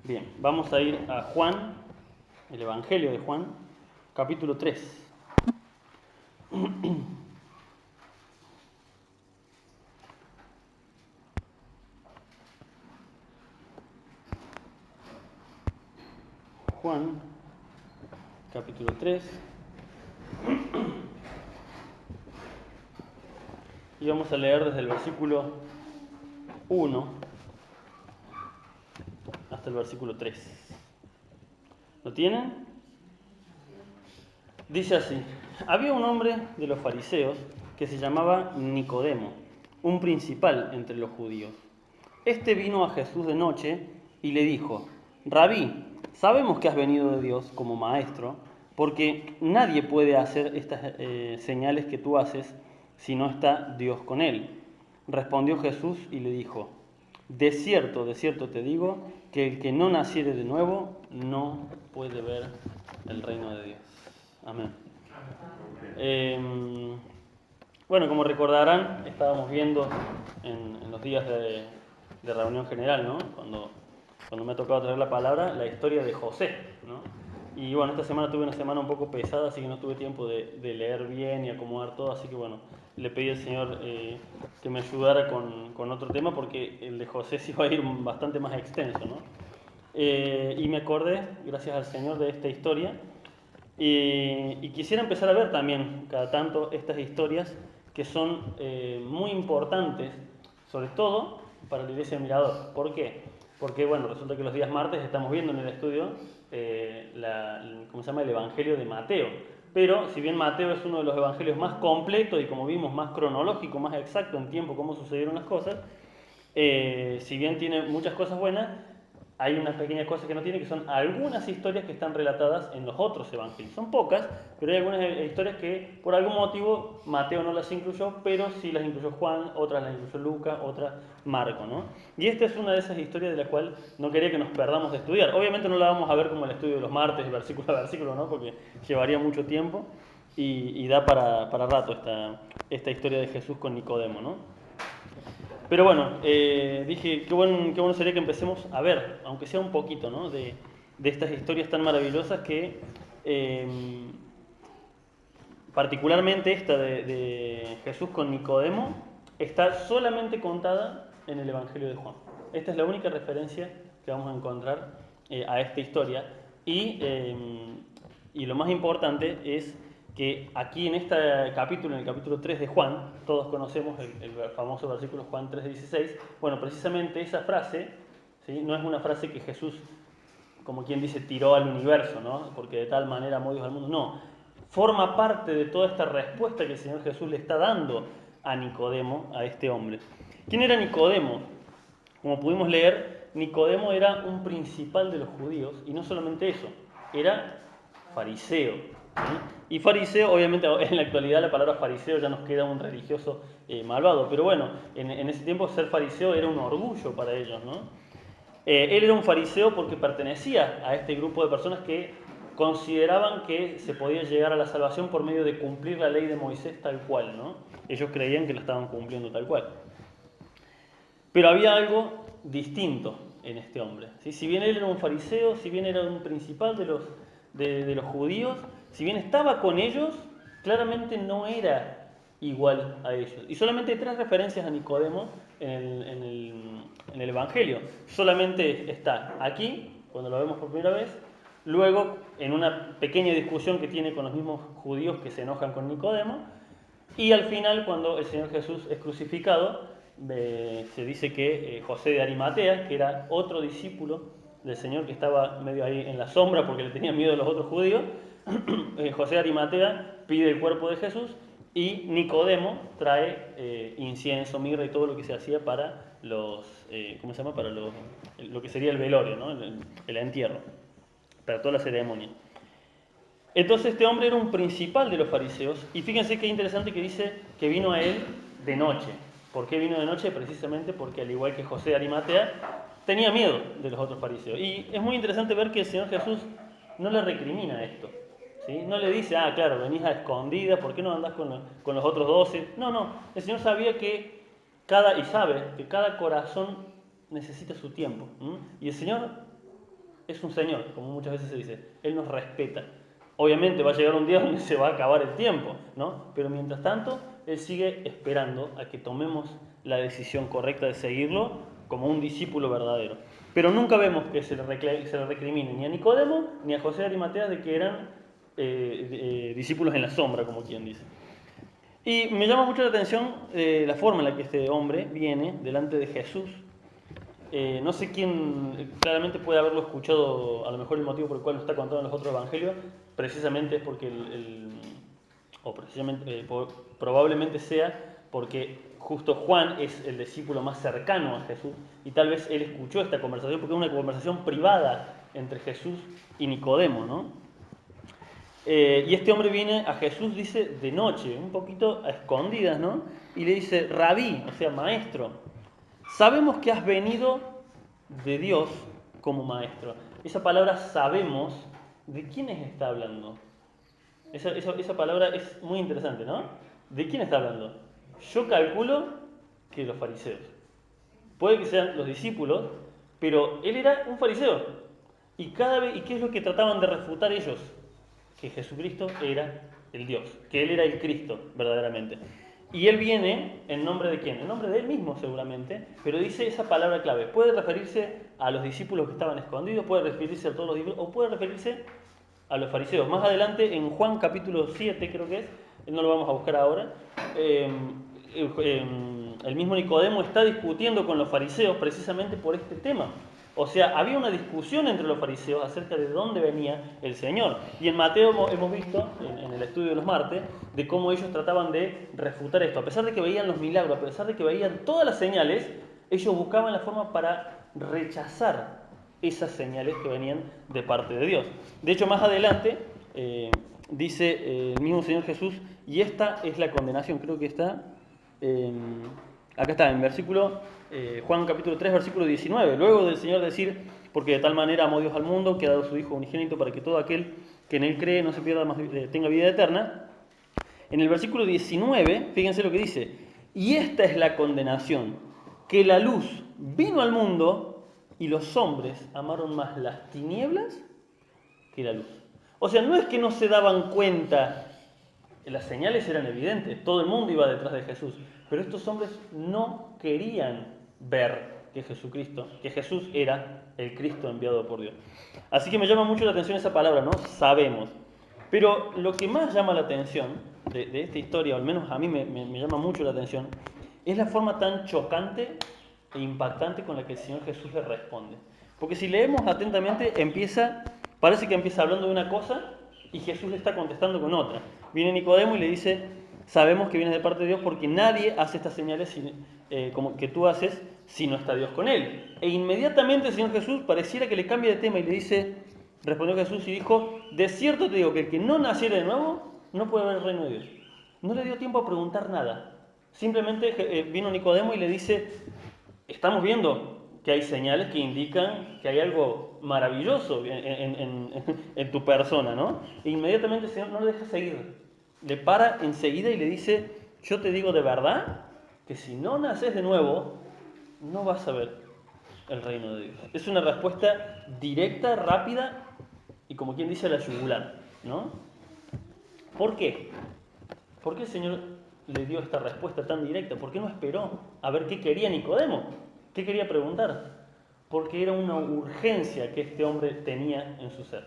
Bien, vamos a ir a Juan, el Evangelio de Juan, capítulo 3. Juan, capítulo 3. Y vamos a leer desde el versículo 1 hasta el versículo 3. ¿Lo tienen? Dice así: había un hombre de los fariseos que se llamaba Nicodemo, un principal entre los judíos. Este vino a Jesús de noche y le dijo: Rabí, sabemos que has venido de Dios como maestro, porque nadie puede hacer estas señales que tú haces si no está Dios con él. Respondió Jesús y le dijo: de cierto te digo, que el que no naciere de nuevo no puede ver el reino de Dios. Amén. Bueno, como recordarán, estábamos viendo en los días de reunión general, ¿no? Cuando me ha tocado traer la palabra, la historia de José, ¿no? Y bueno, esta semana tuve una semana un poco pesada, así que no tuve tiempo de leer bien y acomodar todo, así que bueno, le pedí al Señor que me ayudara con otro tema, porque el de José sí va a ir bastante más extenso, ¿no? Y me acordé, gracias al Señor, de esta historia. Y quisiera empezar a ver también cada tanto estas historias que son muy importantes, sobre todo para la Iglesia del Mirador. ¿Por qué? Porque bueno, resulta que los días martes estamos viendo en el estudio ¿cómo se llama? El Evangelio de Mateo. Pero si bien Mateo es uno de los evangelios más completos y como vimos más cronológico, más exacto en tiempo cómo sucedieron las cosas, si bien tiene muchas cosas buenas, hay unas pequeñas cosas que no tiene, que son algunas historias que están relatadas en los otros evangelios. Son pocas, pero hay algunas historias que por algún motivo Mateo no las incluyó, pero sí las incluyó Juan, otras las incluyó Lucas, otras Marco, ¿no? Y esta es una de esas historias de la cual no quería que nos perdamos de estudiar. Obviamente no la vamos a ver como el estudio de los martes, versículo a versículo, ¿no? Porque llevaría mucho tiempo y da para rato esta historia de Jesús con Nicodemo, ¿no? Pero bueno, dije, qué bueno sería que empecemos a ver, aunque sea un poquito, ¿no? de estas historias tan maravillosas que, eh, particularmente esta de Jesús con Nicodemo, está solamente contada en el Evangelio de Juan. Esta es la única referencia que vamos a encontrar a esta historia. Y lo más importante es que aquí en este capítulo, en el capítulo 3 de Juan, todos conocemos el famoso versículo Juan 3:16, bueno, precisamente esa frase, ¿sí? No es una frase que Jesús, como quien dice, tiró al universo, ¿no? Porque de tal manera amó Dios al mundo, no. Forma parte de toda esta respuesta que el Señor Jesús le está dando a Nicodemo, a este hombre. ¿Quién era Nicodemo? Como pudimos leer, Nicodemo era un principal de los judíos, y no solamente eso, era fariseo. ¿Sí? Y fariseo, obviamente en la actualidad la palabra fariseo ya nos queda un religioso malvado, pero bueno, en ese tiempo ser fariseo era un orgullo para ellos, ¿no? Él era un fariseo porque pertenecía a este grupo de personas que consideraban que se podía llegar a la salvación por medio de cumplir la ley de Moisés tal cual, ¿no? Ellos creían que la estaban cumpliendo tal cual. Pero había algo distinto en este hombre. ¿Sí? Si bien él era un fariseo, si bien era un principal de los judíos, si bien estaba con ellos, claramente no era igual a ellos. Y solamente hay 3 referencias a Nicodemo en el Evangelio. Solamente está aquí, cuando lo vemos por primera vez, luego en una pequeña discusión que tiene con los mismos judíos que se enojan con Nicodemo, y al final, cuando el Señor Jesús es crucificado, se dice que José de Arimatea, que era otro discípulo del Señor que estaba medio ahí en la sombra porque le tenía miedo a los otros judíos, José de Arimatea pide el cuerpo de Jesús y Nicodemo trae incienso, mirra y todo lo que se hacía para ¿cómo se llama? Para lo que sería el velorio, ¿no? el entierro, para toda la ceremonia. Entonces este hombre era un principal de los fariseos y fíjense qué interesante que dice que vino a él de noche. ¿Por qué vino de noche? Precisamente porque al igual que José de Arimatea tenía miedo de los otros fariseos. Y es muy interesante ver que el Señor Jesús no le recrimina esto. ¿Sí? No le dice, claro, venís a escondida, ¿por qué no andás con los otros 12? No, el Señor sabía que y sabe que cada corazón necesita su tiempo. Y el Señor es un Señor, como muchas veces se dice. Él nos respeta. Obviamente va a llegar un día donde se va a acabar el tiempo, ¿no? Pero mientras tanto, Él sigue esperando a que tomemos la decisión correcta de seguirlo como un discípulo verdadero. Pero nunca vemos que se le recrimine ni a Nicodemo ni a José de Arimatea de que eran discípulos en la sombra, como quien dice. Y me llama mucho la atención la forma en la que este hombre viene delante de Jesús. No sé quién claramente puede haberlo escuchado, a lo mejor el motivo por el cual no está contado en los otros evangelios, precisamente es porque o precisamente, probablemente sea porque justo Juan es el discípulo más cercano a Jesús y tal vez él escuchó esta conversación porque es una conversación privada entre Jesús y Nicodemo, ¿no? Y este hombre viene a Jesús, dice, de noche, un poquito a escondidas, ¿no? Y le dice, Rabí, o sea, maestro, sabemos que has venido de Dios como maestro. Esa palabra sabemos, ¿de quiénes está hablando? Esa palabra es muy interesante, ¿no? ¿De quién está hablando? Yo calculo que los fariseos. Puede que sean los discípulos, pero él era un fariseo. ¿Y qué es lo que trataban de refutar ellos? Que Jesucristo era el Dios, que Él era el Cristo, verdaderamente. Y Él viene en nombre de quién? En nombre de Él mismo, seguramente, pero dice esa palabra clave. Puede referirse a los discípulos que estaban escondidos, puede referirse a todos los discípulos, o puede referirse a los fariseos. Más adelante, en Juan capítulo 7, creo que es, no lo vamos a buscar ahora, el mismo Nicodemo está discutiendo con los fariseos precisamente por este tema. O sea, había una discusión entre los fariseos acerca de dónde venía el Señor. Y en Mateo hemos visto, en el estudio de los martes, de cómo ellos trataban de refutar esto. A pesar de que veían los milagros, a pesar de que veían todas las señales, ellos buscaban la forma para rechazar esas señales que venían de parte de Dios. De hecho, más adelante dice el mismo Señor Jesús, y esta es la condenación, creo que está, acá está, en versículo, Juan capítulo 3, versículo 19, luego del Señor decir, porque de tal manera amó Dios al mundo, que ha dado su Hijo unigénito para que todo aquel que en Él cree no se pierda más, tenga vida eterna. En el versículo 19, fíjense lo que dice, y esta es la condenación, que la luz vino al mundo y los hombres amaron más las tinieblas que la luz. O sea, no es que no se daban cuenta, las señales eran evidentes, todo el mundo iba detrás de Jesús, pero estos hombres no querían ver que Jesús era el Cristo enviado por Dios. Así que me llama mucho la atención esa palabra, ¿no? Sabemos. Pero lo que más llama la atención de esta historia, o al menos a mí me llama mucho la atención, es la forma tan chocante e impactante con la que el Señor Jesús le responde. Porque si leemos atentamente, parece que empieza hablando de una cosa y Jesús le está contestando con otra. Viene Nicodemo y le dice, sabemos que vienes de parte de Dios porque nadie hace estas señales como que tú haces si no está Dios con él. E inmediatamente el Señor Jesús pareciera que le cambia de tema y le dice, respondió Jesús y dijo, de cierto te digo que el que no naciera de nuevo no puede ver el reino de Dios. No le dio tiempo a preguntar nada. Simplemente vino Nicodemo y le dice, estamos viendo que hay señales que indican que hay algo maravilloso en tu persona, ¿no? E inmediatamente el Señor no le deja seguir. Le para enseguida y le dice, yo te digo de verdad que si no naces de nuevo, no vas a ver el reino de Dios. Es una respuesta directa, rápida y como quien dice a la yugular, ¿no? ¿Por qué? ¿Por qué el Señor le dio esta respuesta tan directa? ¿Por qué no esperó a ver qué quería Nicodemo? ¿Qué quería preguntar? Porque era una urgencia que este hombre tenía en su ser,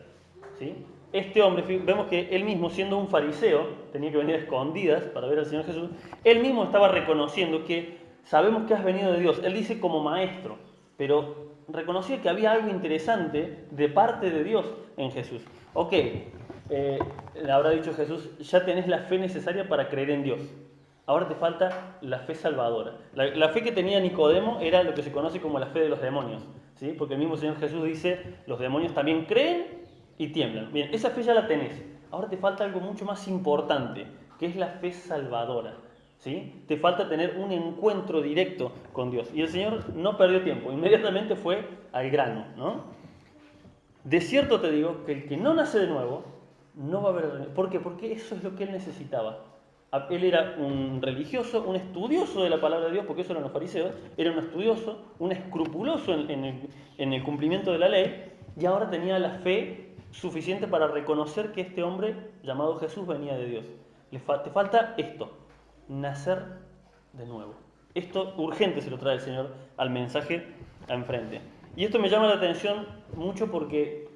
¿sí? Este hombre, vemos que él mismo, siendo un fariseo, tenía que venir a escondidas para ver al Señor Jesús, él mismo estaba reconociendo que sabemos que has venido de Dios. Él dice como maestro, pero reconocía que había algo interesante de parte de Dios en Jesús. Ok, habrá dicho Jesús, ya tenés la fe necesaria para creer en Dios. Ahora te falta la fe salvadora. La fe que tenía Nicodemo era lo que se conoce como la fe de los demonios, ¿sí? Porque el mismo Señor Jesús dice, los demonios también creen y tiemblan. Bien, esa fe ya la tenés. Ahora te falta algo mucho más importante, que es la fe salvadora, ¿sí? Te falta tener un encuentro directo con Dios. Y el Señor no perdió tiempo, inmediatamente fue al grano, ¿no? De cierto te digo que el que no nace de nuevo no va a ver el reino. ¿Por qué? Porque eso es lo que él necesitaba. Él era un religioso, un estudioso de la palabra de Dios, porque eso eran los fariseos, era un estudioso, un escrupuloso en el cumplimiento de la ley, y ahora tenía la fe suficiente para reconocer que este hombre llamado Jesús venía de Dios. Te falta esto, nacer de nuevo. Esto urgente se lo trae el Señor al mensaje a enfrente. Y esto me llama la atención mucho porque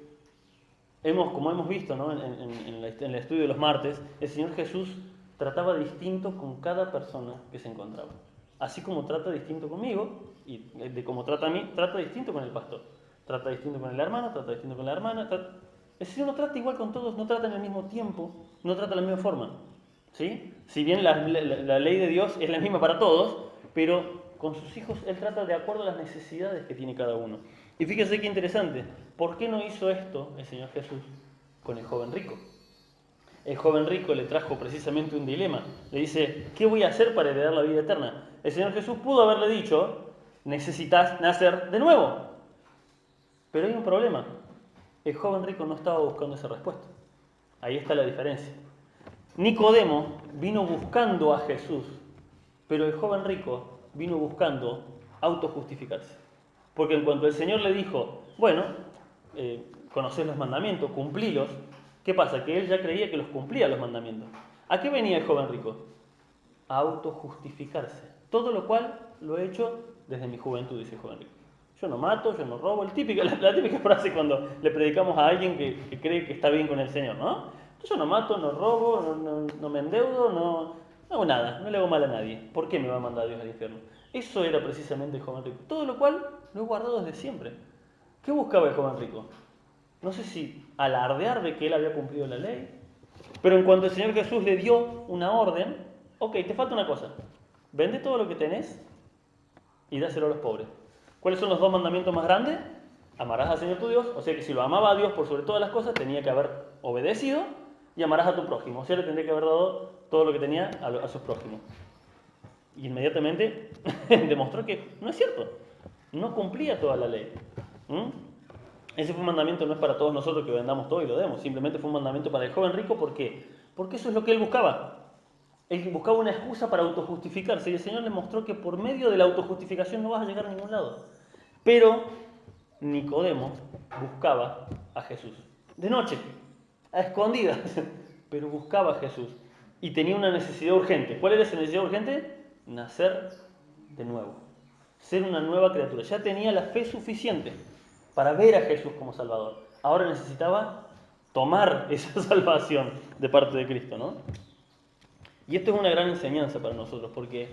como hemos visto, ¿no? En el estudio de los martes, el Señor Jesús trataba distinto con cada persona que se encontraba. Así como trata distinto conmigo, y de cómo trata a mí, trata distinto con el pastor. Trata distinto con el hermano, trata distinto con la hermana. El Señor no trata igual con todos, no trata en el mismo tiempo, no trata de la misma forma. ¿Sí? Si bien la ley de Dios es la misma para todos, pero con sus hijos Él trata de acuerdo a las necesidades que tiene cada uno. Y fíjese qué interesante, ¿por qué no hizo esto el Señor Jesús con el joven rico? El joven rico le trajo precisamente un dilema. Le dice, ¿qué voy a hacer para heredar la vida eterna? El Señor Jesús pudo haberle dicho, necesitas nacer de nuevo. Pero hay un problema. El joven rico no estaba buscando esa respuesta. Ahí está la diferencia. Nicodemo vino buscando a Jesús, pero el joven rico vino buscando autojustificarse. Porque en cuanto el Señor le dijo, bueno, conocés los mandamientos, cumplílos, ¿qué pasa? Que él ya creía que los cumplía los mandamientos. ¿A qué venía el joven rico? A autojustificarse. Todo lo cual lo he hecho desde mi juventud, dice el joven rico. Yo no mato, yo no robo. La típica frase cuando le predicamos a alguien que cree que está bien con el Señor, ¿no? Yo no mato, no robo, no me endeudo, no hago nada, no le hago mal a nadie. ¿Por qué me va a mandar Dios al infierno? Eso era precisamente el joven rico. Todo lo cual lo he guardado desde siempre. ¿Qué buscaba el joven rico? No sé si alardear de que él había cumplido la ley, pero en cuanto el Señor Jesús le dio una orden, ok, te falta una cosa. Vende todo lo que tenés y dáselo a los pobres. ¿Cuáles son los dos mandamientos más grandes? Amarás al Señor tu Dios, o sea que si lo amaba a Dios por sobre todas las cosas, tenía que haber obedecido, y amarás a tu prójimo, o sea, le tendría que haber dado todo lo que tenía a sus prójimos. Y inmediatamente demostró que no es cierto, no cumplía toda la ley. ¿Mm? Ese fue un mandamiento, no es para todos nosotros que vendamos todo y lo demos, simplemente fue un mandamiento para el joven rico. ¿Por qué? Porque eso es lo que él buscaba. Él buscaba una excusa para autojustificarse y el Señor le mostró que por medio de la autojustificación no vas a llegar a ningún lado. Pero Nicodemo buscaba a Jesús. De noche, a escondidas, pero buscaba a Jesús. Y tenía una necesidad urgente. ¿Cuál era esa necesidad urgente? Nacer de nuevo. Ser una nueva criatura. Ya tenía la fe suficiente para ver a Jesús como Salvador. Ahora necesitaba tomar esa salvación de parte de Cristo, ¿no? Y esto es una gran enseñanza para nosotros, porque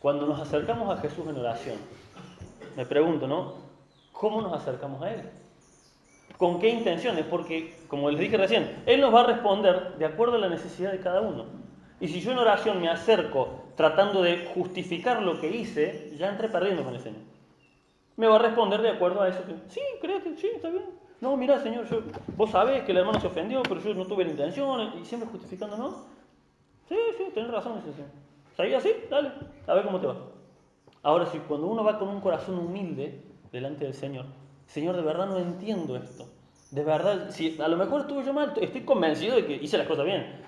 cuando nos acercamos a Jesús en oración, me pregunto, ¿no? ¿Cómo nos acercamos a Él? ¿Con qué intenciones? Porque, como les dije recién, Él nos va a responder de acuerdo a la necesidad de cada uno. Y si yo en oración me acerco tratando de justificar lo que hice, ya entré perdiendo con el Señor. Me va a responder de acuerdo a eso que, sí, creo que sí, está bien. No, mira, Señor, vos sabés que el hermano se ofendió, pero yo no tuve la intención, y siempre justificando, ¿no? Sí, tenés razón, ese Señor. ¿Sabías así? Dale, a ver cómo te va. Ahora, si cuando uno va con un corazón humilde delante del Señor, de verdad no entiendo esto. De verdad, si a lo mejor estuve yo mal, estoy convencido de que hice las cosas bien,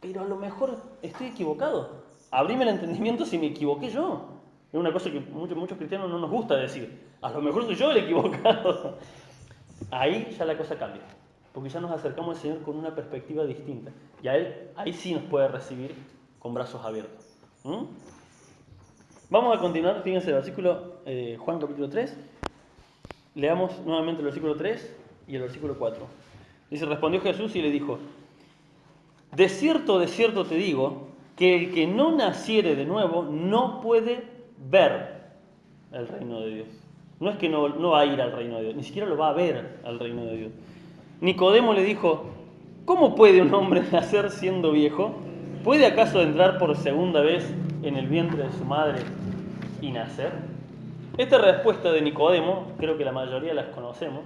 pero a lo mejor estoy equivocado. Abrime el entendimiento si me equivoqué yo. Es una cosa que muchos cristianos no nos gusta decir. A lo mejor soy yo el equivocado. Ahí ya la cosa cambia, porque ya nos acercamos al Señor con una perspectiva distinta. Y a Él, ahí sí nos puede recibir con brazos abiertos. ¿Mm? Vamos a continuar, fíjense, el versículo Juan capítulo 3. Leamos nuevamente el versículo 3 y el versículo 4. Dice, respondió Jesús y le dijo, de cierto te digo, que el que no naciere de nuevo no puede ver el reino de Dios. No es que no va a ir al reino de Dios, ni siquiera lo va a ver al reino de Dios. Nicodemo le dijo, ¿cómo puede un hombre nacer siendo viejo? ¿Puede acaso entrar por segunda vez en el vientre de su madre y nacer? Esta respuesta de Nicodemo, creo que la mayoría las conocemos,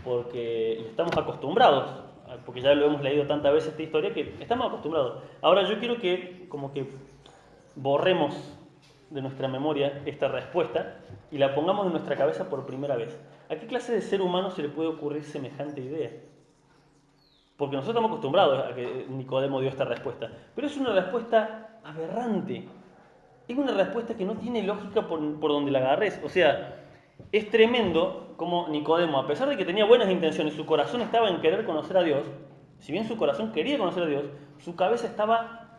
porque estamos acostumbrados, porque ya lo hemos leído tantas veces esta historia, que estamos acostumbrados. Ahora yo quiero que como que borremos de nuestra memoria esta respuesta y la pongamos en nuestra cabeza por primera vez. ¿A qué clase de ser humano se le puede ocurrir semejante idea? Porque nosotros estamos acostumbrados a que Nicodemo dio esta respuesta, pero es una respuesta aberrante. Es una respuesta que no tiene lógica por donde la agarres. O sea, Es tremendo como Nicodemo, a pesar de que tenía buenas intenciones, su corazón estaba en querer conocer a Dios, si bien su corazón quería conocer a Dios, su cabeza estaba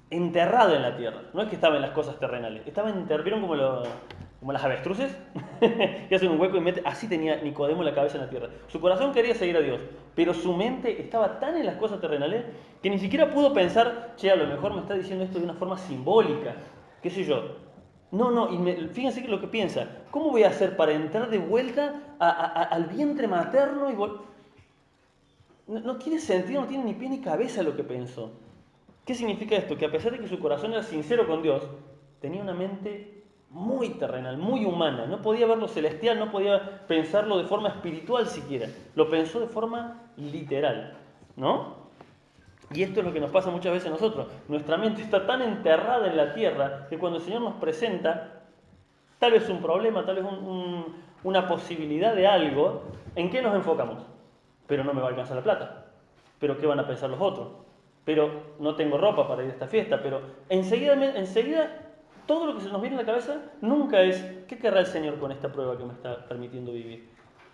enterrada en la tierra. No es que estaba en las cosas terrenales, estaba enterrado, ¿vieron como las avestruces? Que hacen un hueco y mete, así tenía Nicodemo la cabeza en la tierra. Su corazón quería seguir a Dios, pero su mente estaba tan en las cosas terrenales que ni siquiera pudo pensar, che, a lo mejor me está diciendo esto de una forma simbólica, qué sé yo. No, no, fíjense que lo que piensa, ¿cómo voy a hacer para entrar de vuelta al vientre materno? No, no tiene sentido, no tiene ni pie ni cabeza lo que pensó. ¿Qué significa esto? Que a pesar de que su corazón era sincero con Dios, tenía una mente muy terrenal, muy humana. No podía ver lo celestial, no podía pensarlo de forma espiritual siquiera. Lo pensó de forma literal, ¿no? Y esto es lo que nos pasa muchas veces a nosotros. Nuestra mente está tan enterrada en la tierra que cuando el Señor nos presenta tal vez un problema, tal vez una posibilidad de algo, ¿en qué nos enfocamos? Pero no me va a alcanzar la plata. Pero ¿qué van a pensar los otros? Pero no tengo ropa para ir a esta fiesta. Pero enseguida todo lo que se nos viene a la cabeza nunca es ¿qué querrá el Señor con esta prueba que me está permitiendo vivir?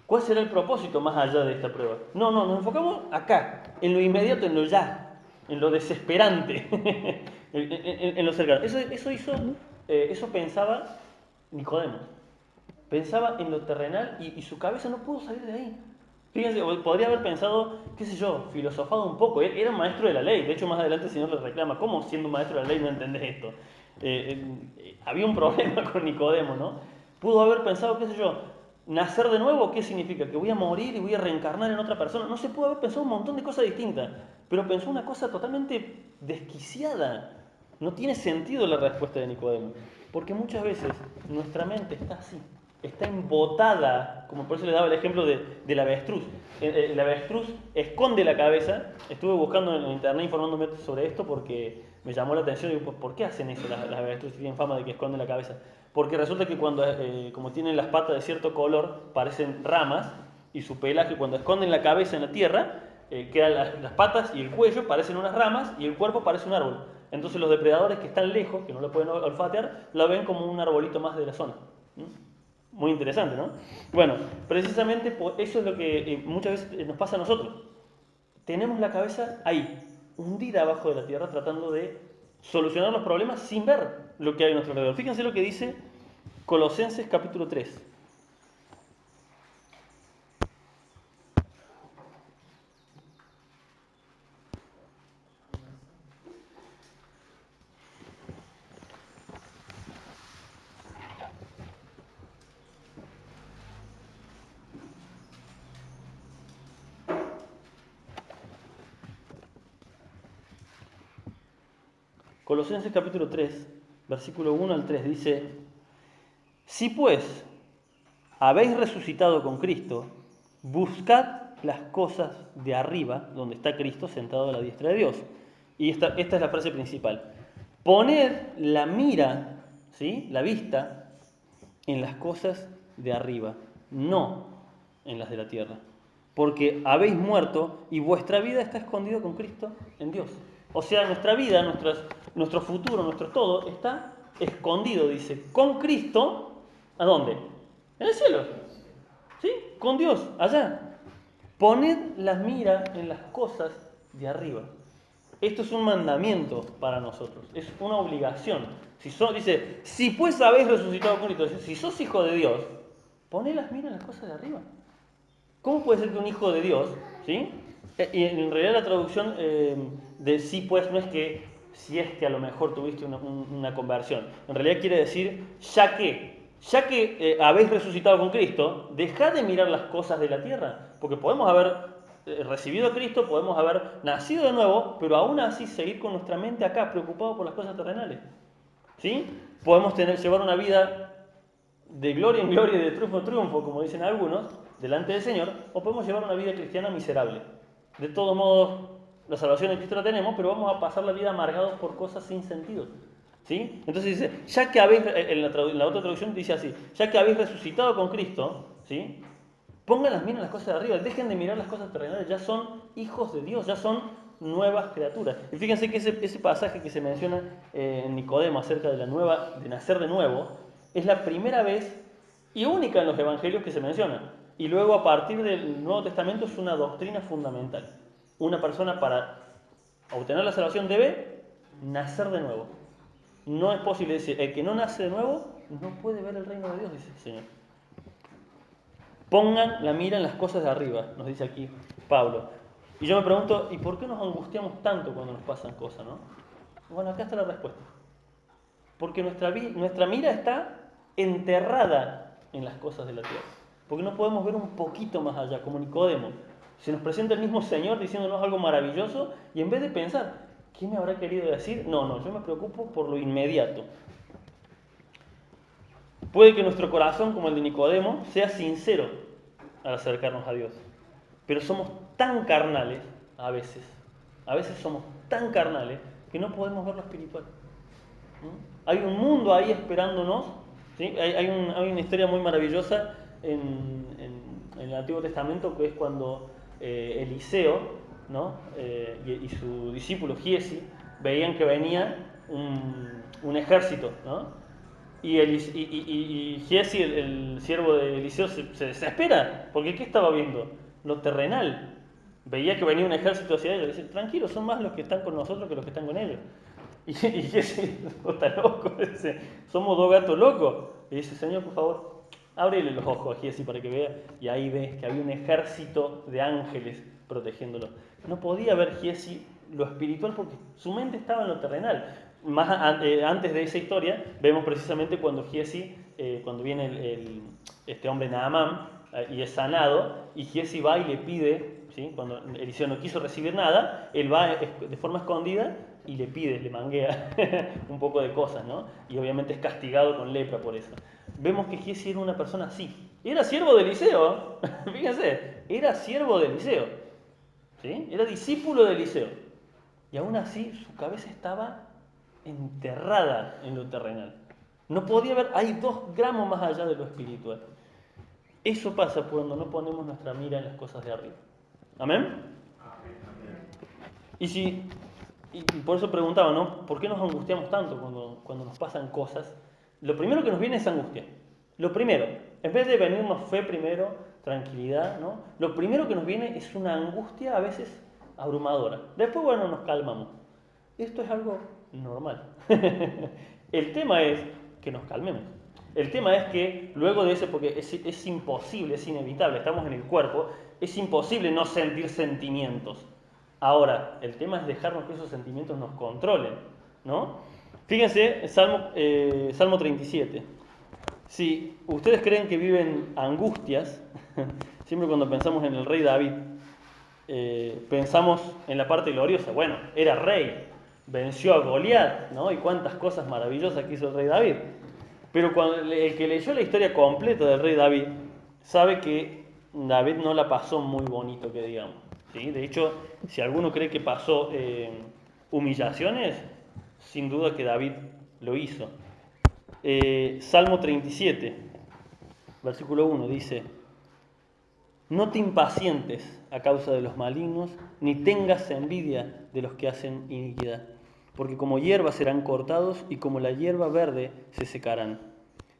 ¿Cuál será el propósito más allá de esta prueba? No, no, nos enfocamos acá, en lo inmediato, en lo ya, en lo desesperante, en lo cercano. Eso pensaba Nicodemo. Pensaba en lo terrenal y su cabeza no pudo salir de ahí. Fíjense, podría haber pensado, qué sé yo, filosofado un poco. Él era un maestro de la ley. De hecho, más adelante el Señor le reclama, ¿cómo siendo un maestro de la ley no entendés esto? Había un problema con Nicodemo, ¿no? Pudo haber pensado, qué sé yo, nacer de nuevo, ¿qué significa? Que voy a morir y voy a reencarnar en otra persona. No se pudo haber pensado un montón de cosas distintas, pero pensó una cosa totalmente desquiciada. No tiene sentido la respuesta de Nicodemo, porque muchas veces nuestra mente está así, está embotada, como por eso les daba el ejemplo del avestruz. El avestruz esconde la cabeza. Estuve buscando en internet informándome sobre esto porque me llamó la atención y digo, ¿por qué hacen eso las avestruces? Tienen fama de que esconden la cabeza. Porque resulta que cuando, como tienen las patas de cierto color, parecen ramas, y su pelaje cuando esconden la cabeza en la tierra, quedan las patas y el cuello parecen unas ramas y el cuerpo parece un árbol. Entonces los depredadores que están lejos, que no lo pueden olfatear, lo ven como un arbolito más de la zona. Muy interesante, ¿no? Bueno, precisamente eso es lo que muchas veces nos pasa a nosotros. Tenemos la cabeza ahí, hundida abajo de la tierra, tratando de solucionar los problemas sin ver lo que hay a nuestro alrededor. Fíjense lo que dice Colosenses capítulo 3. Colosenses capítulo 3, versículo 1 al 3 dice, si pues habéis resucitado con Cristo, buscad las cosas de arriba, donde está Cristo sentado a la diestra de Dios. Y esta es la frase principal. Poned la mira, ¿sí? La vista, en las cosas de arriba, no en las de la tierra. Porque habéis muerto y vuestra vida está escondida con Cristo en Dios. O sea, nuestra vida, nuestro futuro, nuestro todo está escondido, dice, con Cristo. ¿A dónde? En el cielo. ¿Sí? Con Dios, allá. Poned la mira en las cosas de arriba. Esto es un mandamiento para nosotros, es una obligación. Dice, si pues habéis resucitado con Cristo, si sos hijo de Dios, poned las miras en las cosas de arriba. ¿Cómo puede ser que un hijo de Dios, ¿sí? Y en realidad la traducción de sí pues no es que si es que a lo mejor tuviste una conversión. En realidad quiere decir ya que habéis resucitado con Cristo, dejad de mirar las cosas de la tierra, porque podemos haber recibido a Cristo, podemos haber nacido de nuevo, pero aún así seguir con nuestra mente acá, preocupados por las cosas terrenales. ¿Sí? Podemos llevar una vida de gloria en gloria y de triunfo en triunfo, como dicen algunos, delante del Señor, o podemos llevar una vida cristiana miserable. De todos modos, la salvación en Cristo la tenemos, pero vamos a pasar la vida amargados por cosas sin sentido. ¿Sí? Entonces dice, ya que habéis, en la otra traducción dice así, ya que habéis resucitado con Cristo, ¿sí? Pongan las miras en las cosas de arriba, dejen de mirar las cosas terrenales, ya son hijos de Dios, ya son nuevas criaturas. Y fíjense que ese pasaje que se menciona en Nicodemo acerca de nacer de nuevo, es la primera vez y única en los evangelios que se menciona. Y luego a partir del Nuevo Testamento es una doctrina fundamental. Una persona para obtener la salvación debe nacer de nuevo. No es posible decir, el que no nace de nuevo no puede ver el reino de Dios, dice el Señor. Pongan la mira en las cosas de arriba, nos dice aquí Pablo. Y yo me pregunto, ¿y por qué nos angustiamos tanto cuando nos pasan cosas, no? Bueno, acá está la respuesta. Porque nuestra mira está enterrada en las cosas de la tierra. Porque no podemos ver un poquito más allá, como Nicodemo. Se nos presenta el mismo Señor diciéndonos algo maravilloso y en vez de pensar, ¿qué me habrá querido decir? No, yo me preocupo por lo inmediato. Puede que nuestro corazón, como el de Nicodemo, sea sincero al acercarnos a Dios. Pero somos tan carnales, a veces somos tan carnales, que no podemos ver lo espiritual. Hay un mundo ahí esperándonos. ¿Sí? Hay una historia muy maravillosa en el Antiguo Testamento, que es cuando Eliseo, ¿no? Y su discípulo Giesi veían que venía un ejército, ¿no? Y Giesi, el siervo de Eliseo, se desespera, porque ¿qué estaba viendo? Lo terrenal. Veía que venía un ejército hacia ellos. Dice, tranquilos, son más los que están con nosotros que los que están con ellos. Y Giesi está loco, dice, somos dos gatos locos. Y dice, Señor, por favor, ábrele los ojos a Giesi para que vea. Y ahí ves que había un ejército de ángeles protegiéndolo. No podía ver Giesi lo espiritual porque su mente estaba en lo terrenal. Antes de esa historia, vemos precisamente cuando Giesi, cuando viene este hombre Naamán y es sanado, y Giesi va y le pide, ¿sí? Cuando Eliseo no quiso recibir nada, él va de forma escondida y le pide, le manguea un poco de cosas, ¿no? Y obviamente es castigado con lepra por eso. Vemos que Giesi era una persona así. Era siervo de Eliseo, fíjense, era siervo de Eliseo, ¿sí? Era discípulo de Eliseo. Y aún así su cabeza estaba enterrada en lo terrenal. No podía ver, hay 2 gramos más allá de lo espiritual. Eso pasa cuando no ponemos nuestra mira en las cosas de arriba. ¿Amén? Y por eso preguntaba, ¿no? ¿Por qué nos angustiamos tanto cuando nos pasan cosas? Lo primero que nos viene es angustia. Lo primero, en vez de venirnos fe primero, tranquilidad, ¿no? Lo primero que nos viene es una angustia a veces abrumadora. Después, bueno, nos calmamos. Esto es algo normal. El tema es que nos calmemos. El tema es que luego de eso, porque es imposible, es inevitable, estamos en el cuerpo, es imposible no sentir sentimientos. Ahora, el tema es dejarnos que esos sentimientos nos controlen, ¿no? Fíjense, Salmo 37. Si ustedes creen que viven angustias, siempre cuando pensamos en el rey David, pensamos en la parte gloriosa. Bueno, era rey, venció a Goliat, ¿no? Y cuántas cosas maravillosas que hizo el rey David. Pero cuando el que leyó la historia completa del rey David, sabe que David no la pasó muy bonito, que digamos. ¿Sí? De hecho, si alguno cree que pasó humillaciones, sin duda que David lo hizo. Salmo 37, versículo 1, dice: no te impacientes a causa de los malignos, ni tengas envidia de los que hacen iniquidad, porque como hierba serán cortados y como la hierba verde se secarán.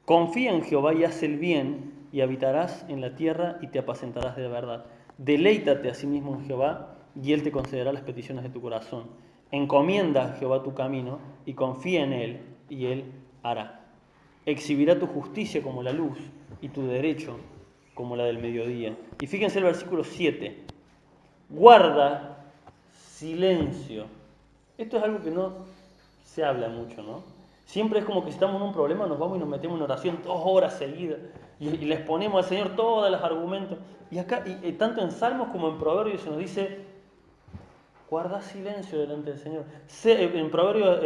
Confía en Jehová y haz el bien, y habitarás en la tierra y te apacentarás de la verdad. Deleítate a sí mismo en Jehová, y Él te concederá las peticiones de tu corazón. Encomienda a Jehová tu camino y confía en Él, y Él hará. Exhibirá tu justicia como la luz y tu derecho como la del mediodía. Y fíjense el versículo 7. Guarda silencio. Esto es algo que no se habla mucho, ¿no? Siempre es como que si estamos en un problema nos vamos y nos metemos en oración 2 horas seguidas y les ponemos al Señor todos los argumentos. Y acá, tanto en Salmos como en Proverbios se nos dice: guarda silencio delante del Señor. En Proverbios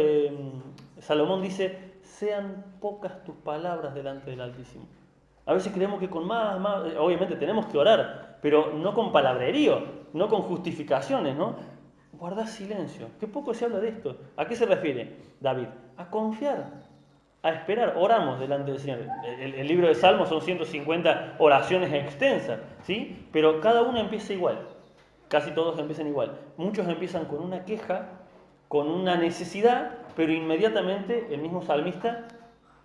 Salomón dice: sean pocas tus palabras delante del Altísimo. A veces creemos que con más, obviamente tenemos que orar, pero no con palabrerío, no con justificaciones, ¿no? Guardad silencio. Qué poco se habla de esto. ¿A qué se refiere David? A confiar, a esperar. Oramos delante del Señor. El libro de Salmos son 150 oraciones extensas, ¿sí? Pero cada una empieza igual. Casi todos empiezan igual. Muchos empiezan con una queja, con una necesidad, pero inmediatamente el mismo salmista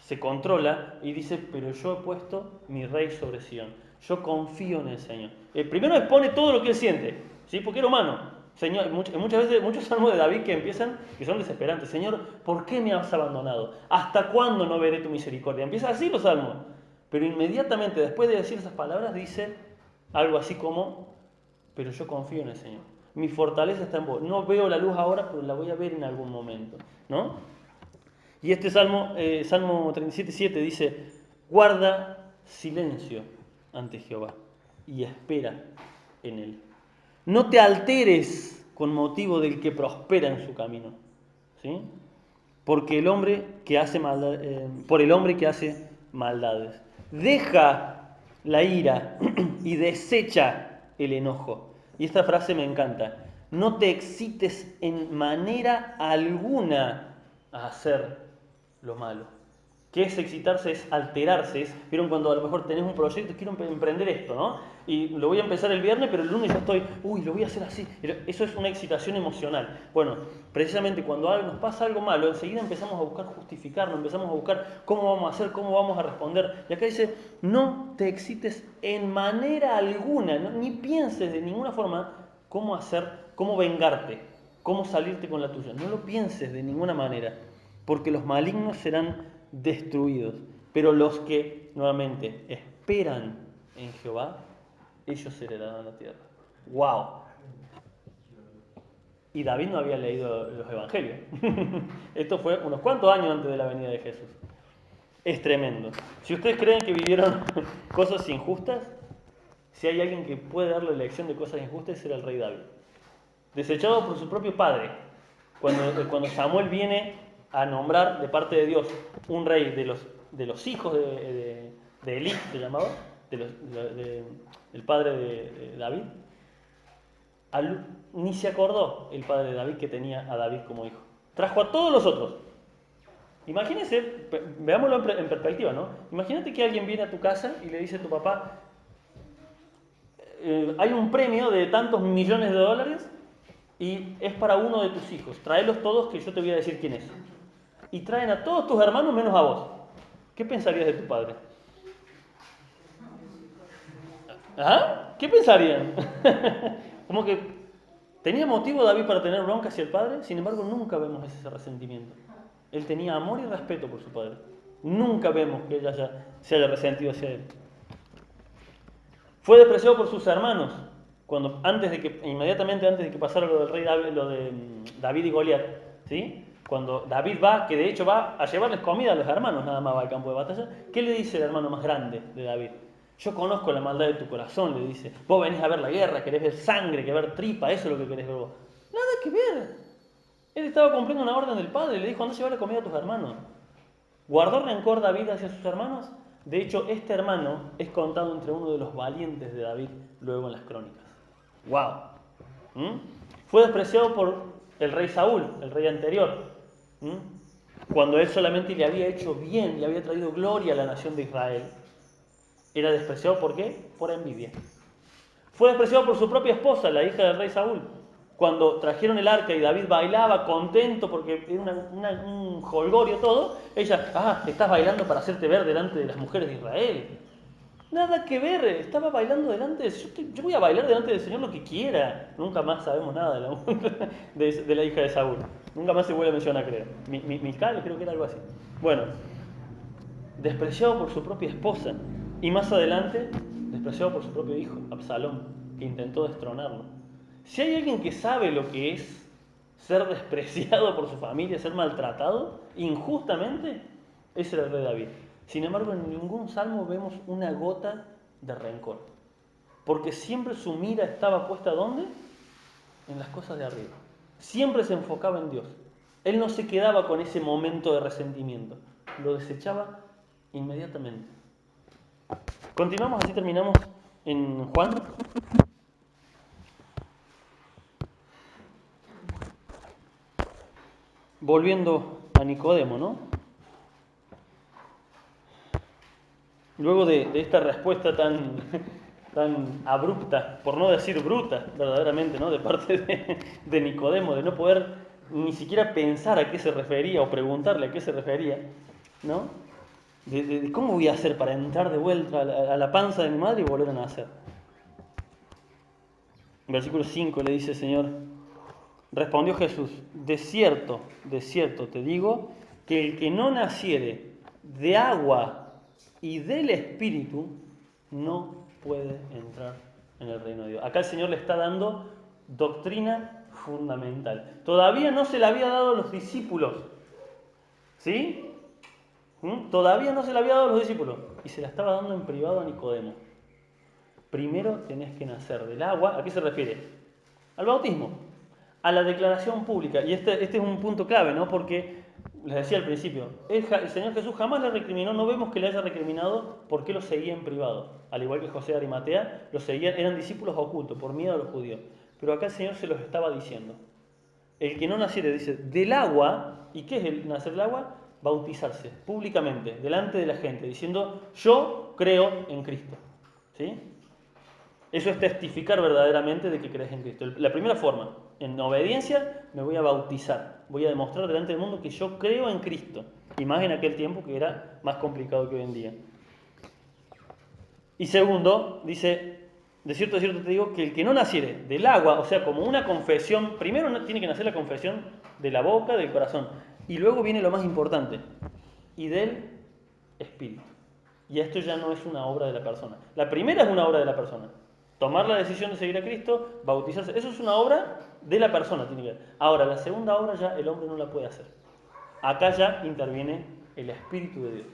se controla y dice, pero yo he puesto mi rey sobre Sion. Yo confío en el Señor. Primero expone todo lo que él siente, ¿sí? Porque era humano. Señor, muchas veces, muchos salmos de David que empiezan, que son desesperantes. Señor, ¿por qué me has abandonado? ¿Hasta cuándo no veré tu misericordia? Empieza así los salmos. Pero inmediatamente, después de decir esas palabras, dice algo así como, pero yo confío en el Señor. Mi fortaleza está en vos. No veo la luz ahora, pero la voy a ver en algún momento, ¿no? Y este Salmo 37:7 dice, guarda silencio ante Jehová y espera en él. No te alteres con motivo del que prospera en su camino, ¿sí? Porque el hombre que hace por el hombre que hace maldades. Deja la ira y desecha el enojo. Y esta frase me encanta. No te excites en manera alguna a hacer lo malo. ¿Qué es excitarse? Es alterarse. ¿Vieron cuando a lo mejor tenés un proyecto, quiero emprender esto, ¿no? Y lo voy a empezar el viernes, pero el lunes ya estoy, lo voy a hacer así. Eso es una excitación emocional. Bueno, precisamente cuando nos pasa algo malo, enseguida empezamos a buscar justificarnos, empezamos a buscar cómo vamos a hacer, cómo vamos a responder. Y acá dice, no te excites en manera alguna, ¿no? Ni pienses de ninguna forma cómo hacer, cómo vengarte, cómo salirte con la tuya. No lo pienses de ninguna manera, porque los malignos serán destruidos, pero los que nuevamente esperan en Jehová, ellos heredarán la tierra. ¡Wow! Y David no había leído los evangelios. Esto fue unos cuantos años antes de la venida de Jesús. Es tremendo. Si ustedes creen que vivieron cosas injustas, si hay alguien que puede darle lección de cosas injustas, era el rey David. Desechado por su propio padre. Cuando Samuel viene a nombrar de parte de Dios un rey de los hijos de Elí, se llamaba, el padre de David, ni se acordó el padre de David que tenía a David como hijo. Trajo a todos los otros. Imagínense, veámoslo en perspectiva, ¿no? Imagínate que alguien viene a tu casa y le dice a tu papá, hay un premio de tantos millones de dólares y es para uno de tus hijos. Tráelos todos que yo te voy a decir quién es. Y traen a todos tus hermanos menos a vos. ¿Qué pensarías de tu padre? ¿Ah? ¿Qué pensarían? Como que tenía motivo David para tener bronca hacia el padre, sin embargo nunca vemos ese resentimiento. Él tenía amor y respeto por su padre. Nunca vemos que ella se haya resentido hacia él. Fue despreciado por sus hermanos, inmediatamente antes de que pasara lo del rey David, lo de David y Goliat, ¿sí? Cuando David va, que de hecho va a llevarles comida a los hermanos, nada más va al campo de batalla, ¿qué le dice el hermano más grande de David? Yo conozco la maldad de tu corazón, le dice. Vos venís a ver la guerra, querés ver sangre, querés ver tripa, eso es lo que querés ver vos. Nada que ver. Él estaba cumpliendo una orden del padre, le dijo, anda a llevar la comida a tus hermanos. ¿Guardó rencor David hacia sus hermanos? De hecho, este hermano es contado entre uno de los valientes de David luego en las crónicas. ¡Wow! Fue despreciado por el rey Saúl, el rey anterior, cuando él solamente le había hecho bien, le había traído gloria a la nación de Israel. Era despreciado ¿por qué? Por envidia. Fue despreciado por su propia esposa, la hija del rey Saúl. Cuando trajeron el arca y David bailaba contento porque era un jolgorio todo, ella, estás bailando para hacerte ver delante de las mujeres de Israel. Nada que ver, estaba bailando delante yo voy a bailar delante del Señor lo que quiera. Nunca más sabemos nada de la hija de Saúl. Nunca más se vuelve a mencionar, creo. Mical, creo que era algo así. Bueno, despreciado por su propia esposa. Y más adelante, despreciado por su propio hijo, Absalón, que intentó destronarlo. Si hay alguien que sabe lo que es ser despreciado por su familia, ser maltratado injustamente, ese era el rey David. Sin embargo, en ningún salmo vemos una gota de rencor. Porque siempre su mira estaba puesta ¿dónde? En las cosas de arriba. Siempre se enfocaba en Dios. Él no se quedaba con ese momento de resentimiento. Lo desechaba inmediatamente. Continuamos, así terminamos en Juan. Volviendo a Nicodemo, ¿no? Luego de esta respuesta tan abrupta, por no decir bruta, verdaderamente, ¿no? De parte de Nicodemo, de no poder ni siquiera pensar a qué se refería o preguntarle a qué se refería, ¿no? de cómo voy a hacer para entrar de vuelta a la panza de mi madre y volver a nacer. En versículo 5 le dice el Señor, respondió Jesús, de cierto te digo, que el que no naciere de agua y del Espíritu no puede entrar en el reino de Dios. Acá el Señor le está dando doctrina fundamental. Todavía no se la había dado a los discípulos. ¿Sí? Todavía no se la había dado a los discípulos. Y se la estaba dando en privado a Nicodemo. Primero tenés que nacer del agua. ¿A qué se refiere? Al bautismo, a la declaración pública. Y este es un punto clave, ¿no? Porque, les decía al principio, el Señor Jesús jamás le recriminó, no vemos que le haya recriminado porque lo seguía en privado. Al igual que José de Arimatea, lo seguían, eran discípulos ocultos, por miedo a los judíos. Pero acá el Señor se los estaba diciendo. El que no naciere, dice, del agua, ¿y qué es el nacer del agua? Bautizarse públicamente, delante de la gente, diciendo, yo creo en Cristo. ¿Sí? Eso es testificar verdaderamente de que crees en Cristo. La primera forma, en obediencia, me voy a bautizar. Voy a demostrar delante del mundo que yo creo en Cristo. Y más en aquel tiempo que era más complicado que hoy en día. Y segundo, dice, de cierto te digo, que el que no naciere del agua, o sea, como una confesión, primero tiene que nacer la confesión de la boca, del corazón. Y luego viene lo más importante, y del Espíritu. Y esto ya no es una obra de la persona. La primera es una obra de la persona. Tomar la decisión de seguir a Cristo, bautizarse, eso es una obra de la persona, tiene que ver. Ahora, la segunda obra ya el hombre no la puede hacer. Acá ya interviene el Espíritu de Dios,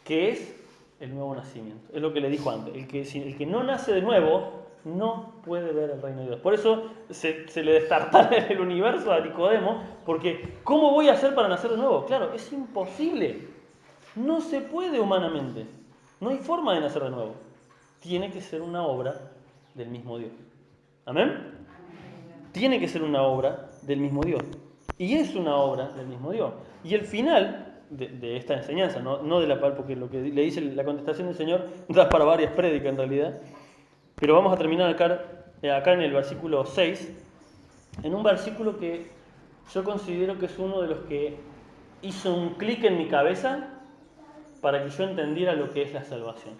que es el nuevo nacimiento. Es lo que le dijo antes. El que no nace de nuevo no puede ver el reino de Dios. Por eso se le destartala el universo a Nicodemo, porque ¿cómo voy a hacer para nacer de nuevo? Claro, es imposible. No se puede humanamente. No hay forma de nacer de nuevo. Tiene que ser una obra del mismo Dios. ¿Amén? Tiene que ser una obra del mismo Dios. Y es una obra del mismo Dios. Y el final de esta enseñanza, no de la par, porque lo que le dice la contestación del Señor da para varias prédicas en realidad, pero vamos a terminar acá en el versículo 6, en un versículo que yo considero que es uno de los que hizo un clic en mi cabeza para que yo entendiera lo que es la salvación.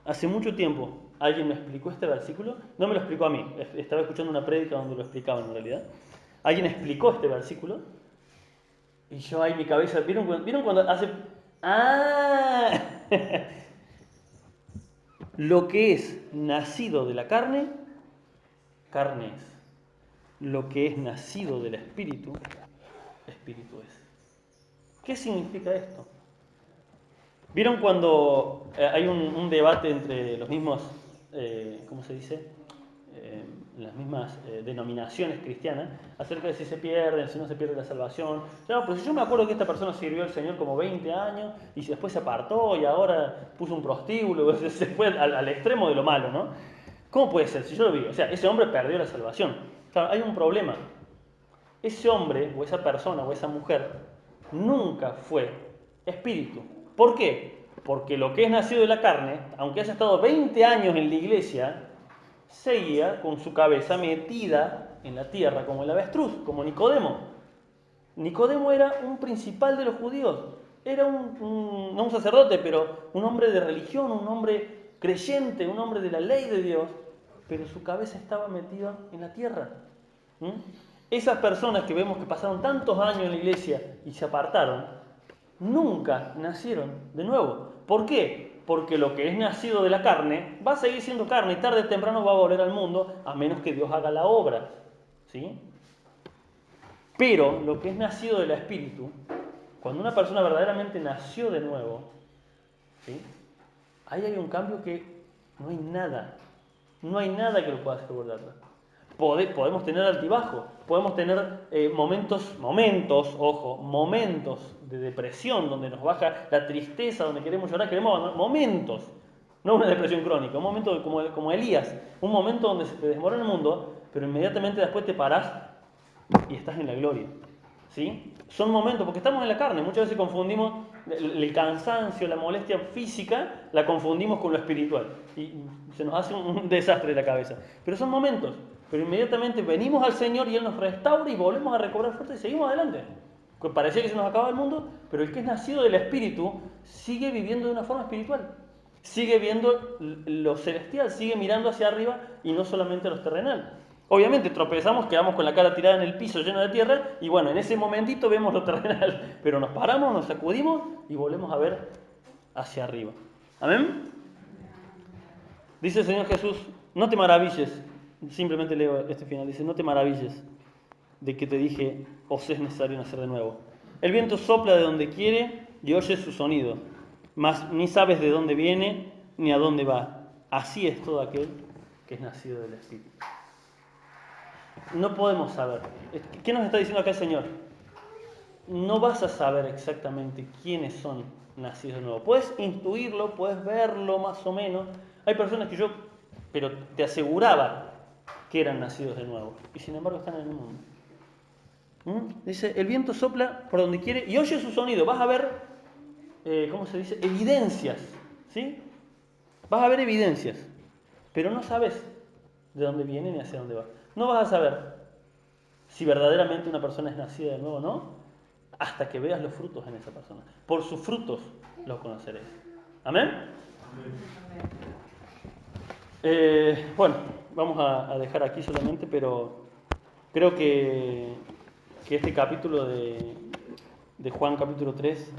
Hace mucho tiempo alguien me explicó este versículo, no me lo explicó a mí, estaba escuchando una prédica donde lo explicaban en realidad. Alguien explicó este versículo y yo ahí mi cabeza, ¿vieron cuando hace... ¡Ah! Lo que es nacido de la carne, carne es. Lo que es nacido del espíritu, espíritu es. ¿Qué significa esto? ¿Vieron cuando hay un debate entre los mismos, ¿cómo se dice? Las mismas denominaciones cristianas acerca de si se pierden, si no se pierde la salvación. Claro, pero si yo me acuerdo que esta persona sirvió al Señor como 20 años y después se apartó y ahora puso un prostíbulo, se fue al extremo de lo malo, ¿no? ¿Cómo puede ser? Si yo lo vi, o sea, ese hombre perdió la salvación. Claro, hay un problema. Ese hombre o esa persona o esa mujer nunca fue espíritu. ¿Por qué? Porque lo que es nacido de la carne, aunque haya estado 20 años en la iglesia, seguía con su cabeza metida en la tierra como el avestruz, como Nicodemo. Nicodemo era un principal de los judíos, era no un sacerdote, pero un hombre de religión, un hombre creyente, un hombre de la ley de Dios, pero su cabeza estaba metida en la tierra. Esas personas que vemos que pasaron tantos años en la iglesia y se apartaron, nunca nacieron de nuevo. ¿Por qué? Porque lo que es nacido de la carne va a seguir siendo carne y tarde o temprano va a volver al mundo, a menos que Dios haga la obra. ¿Sí? Pero lo que es nacido del Espíritu, cuando una persona verdaderamente nació de nuevo, ¿sí? Ahí hay un cambio que no hay nada que lo pueda hacer volverla. Podemos tener altibajos, podemos tener momentos de depresión, donde nos baja la tristeza, donde queremos llorar, momentos, no una depresión crónica, un momento como Elías, un momento donde se te desmorona el mundo, pero inmediatamente después te parás y estás en la gloria. ¿Sí? Son momentos, porque estamos en la carne, muchas veces confundimos el cansancio, la molestia física, la confundimos con lo espiritual y se nos hace un desastre de la cabeza. Pero son momentos, pero inmediatamente venimos al Señor y Él nos restaura y volvemos a recobrar fuerza y seguimos adelante. Parecía que se nos acababa el mundo, pero el que es nacido del Espíritu sigue viviendo de una forma espiritual. Sigue viendo lo celestial, sigue mirando hacia arriba y no solamente lo terrenal. Obviamente tropezamos, quedamos con la cara tirada en el piso lleno de tierra y bueno, en ese momentito vemos lo terrenal, pero nos paramos, nos sacudimos y volvemos a ver hacia arriba. ¿Amén? Dice el Señor Jesús, no te maravilles, simplemente leo este final, dice, no te maravilles de que te dije, os es necesario nacer de nuevo. El viento sopla de donde quiere y oyes su sonido, mas ni sabes de dónde viene ni a dónde va. Así es todo aquel que es nacido del Espíritu. No podemos saber. ¿Qué nos está diciendo acá el Señor? No vas a saber exactamente quiénes son nacidos de nuevo. Puedes intuirlo, puedes verlo más o menos. Hay personas que pero te aseguraba que eran nacidos de nuevo. Y sin embargo están en el mundo. Dice, el viento sopla por donde quiere y oye su sonido. Vas a ver, ¿cómo se dice? Evidencias, ¿sí? Vas a ver evidencias, pero no sabes de dónde viene ni hacia dónde va. No vas a saber si verdaderamente una persona es nacida de nuevo o no, hasta que veas los frutos en esa persona. Por sus frutos los conoceréis. ¿Amén? Bueno, vamos a dejar aquí solamente, pero creo que este capítulo de Juan capítulo 3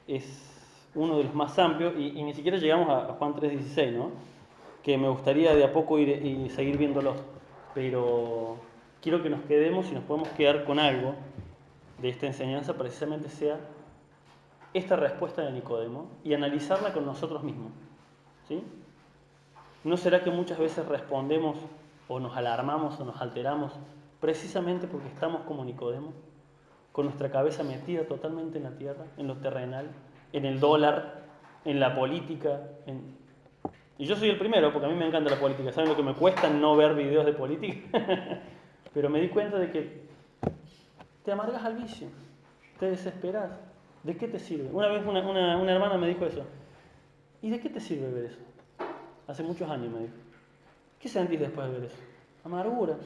es uno de los más amplios y ni siquiera llegamos a Juan 3:16, ¿no? Que me gustaría de a poco ir y seguir viéndolo, pero quiero que nos quedemos y nos podemos quedar con algo de esta enseñanza, precisamente sea esta respuesta de Nicodemo y analizarla con nosotros mismos, ¿sí? ¿No será que muchas veces respondemos o nos alarmamos o nos alteramos precisamente porque estamos como Nicodemo, con nuestra cabeza metida totalmente en la tierra, en lo terrenal, en el dólar, en la política? Y yo soy el primero porque a mí me encanta la política. ¿Saben lo que me cuesta no ver videos de política? Pero me di cuenta de que te amargas al vicio, te desesperas. ¿De qué te sirve? Una vez una hermana me dijo eso. ¿Y de qué te sirve ver eso? Hace muchos años me dijo. ¿Qué sentís después de ver eso? Amargura,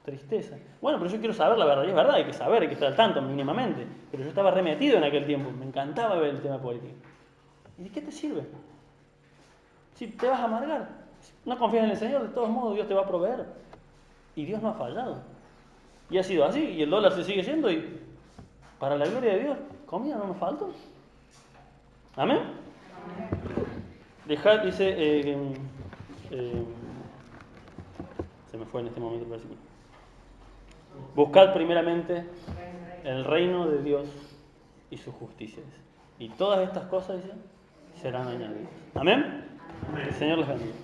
tristeza. Bueno, pero yo quiero saber la verdad. Y es verdad, hay que saber, hay que estar al tanto mínimamente. Pero yo estaba remetido en aquel tiempo. Me encantaba ver el tema político. ¿Y de qué te sirve? Si te vas a amargar. No confías en el Señor, de todos modos Dios te va a proveer. Y Dios no ha fallado. Y ha sido así. Y el dólar se sigue yendo y para la gloria de Dios, comida no nos faltó. ¿Amén? Dejad, dice, se me fue en este momento el versículo. Buscad primeramente el reino de Dios y su justicia. Y todas estas cosas, dice, serán añadidas. ¿Amén? El Señor les bendiga.